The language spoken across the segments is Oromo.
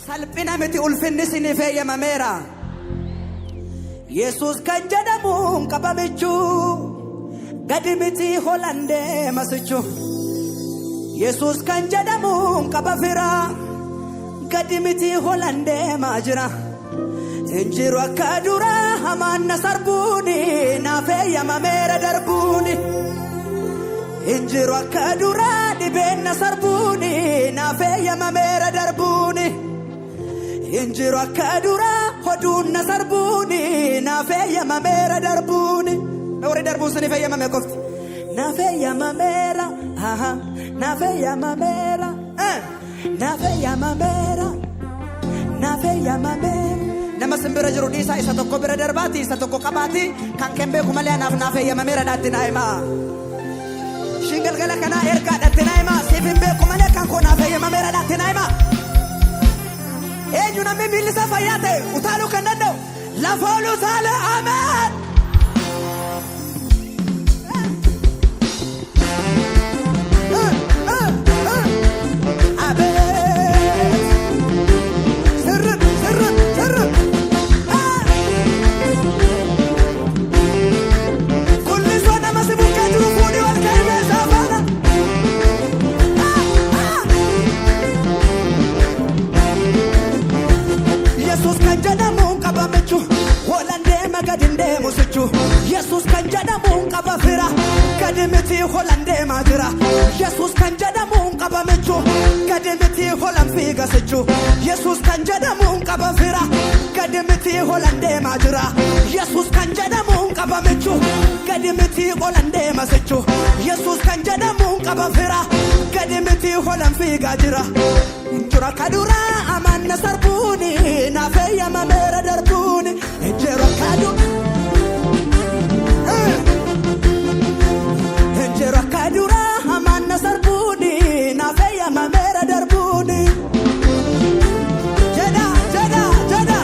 salphina miti ulfinni sinif eeyyamameera. Yesus kan jedhamuun qabamechuu gadi miti holandee masichuu. Yesus kan jedhamuun qaba fira gadi miti holandee maajira. Injiru akka dura hamaan sarbuuni naaf eeyyamameera darbuuni. Injiru akka dura dhibeen sarbuuni naaf eeyyamameera darbuuni. Injiru akka dura hoduun sarbuuni naaf eeyyamameera darbuuni. Warri darbuun siniif eeyyamame qofti. Naaf eeyyamameera naaf eeyyamameera naaf eeyyamameera naaf eeyyamameera. Nama simbira jiru dhiisaa isa tokko bira darbaati isa tokko qabaati kan kembeeku malee naaf eeyyamameera dhaatti naa'imaa. Shingalgala kana ergaa dhaatti naa'imaa siif hin beeku malee kan koo naaf eeyyamameera dhaatti naa'imaa. Eenyu namni miilli isaa fayyaa ta'e utaaluu kan danda'u lafa ol utaale ameen. Yesus kan jedhamuun qaba fira gadi miti holandee maajira. Yesus kan jedhamuun qaba mechuu gadi miti holan fiigasechuu. Yesus kan jedhamuun qaba fira gadi miti holandee maajira. Yesus kan jedhamuun qaba mechuu gadi miti holandee masechuu. Yesus kan jedhamuun qaba fira gadi miti holan fiigajira. Injira kadura amanna sarbuuni naaf eeyyamameera darbuuni. Injira kadura Injira kadura amanna sarbuuni naaf eeyyamameera darbuuni. Jeda jeda jeda.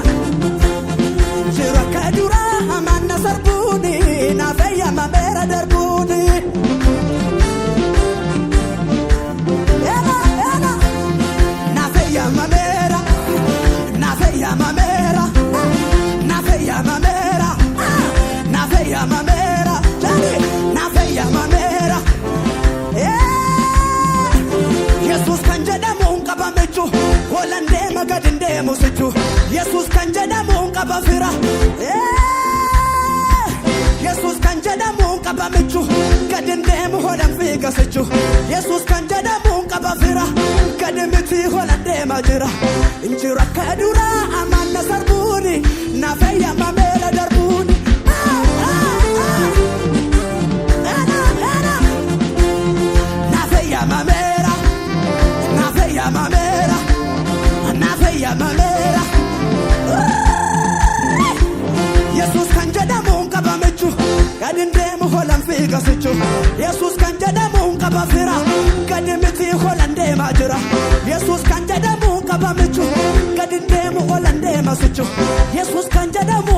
Injira kadura amanna sarbuuni naaf eeyyamameera darbuuni. Ela ela naaf eeyyamameera naaf eeyyamameera naaf eeyyamameera naaf eeyyamameera naaf eeyyamameera. Yesus kan jedhamuun qaba mechuu holandee magadin deemu sichuu. Yesus kan jedhamuun qaba fira. Yesus kan jedhamuun qaba mechuu gadin deemu holan fiiga sichuu. Yesus kan jedhamuun qaba fira gadi miti holandee maajira. Injira akka dura amanna sarbuuni naaf eeyyamameera darbuuni. Naaf eeyyamameera naaf eeyyamameera naaf eeyyamameera. Yesus kan jedhamuun qaba mechuu gadi deemu holan fiigasechuu. Yesus kan jedhamuun qaba fira gadi miti holan deemaa jira. Yesus kan jedhamuun qaba mechuu gadi deemu holan deema sechuu. Yesus kan jedhamu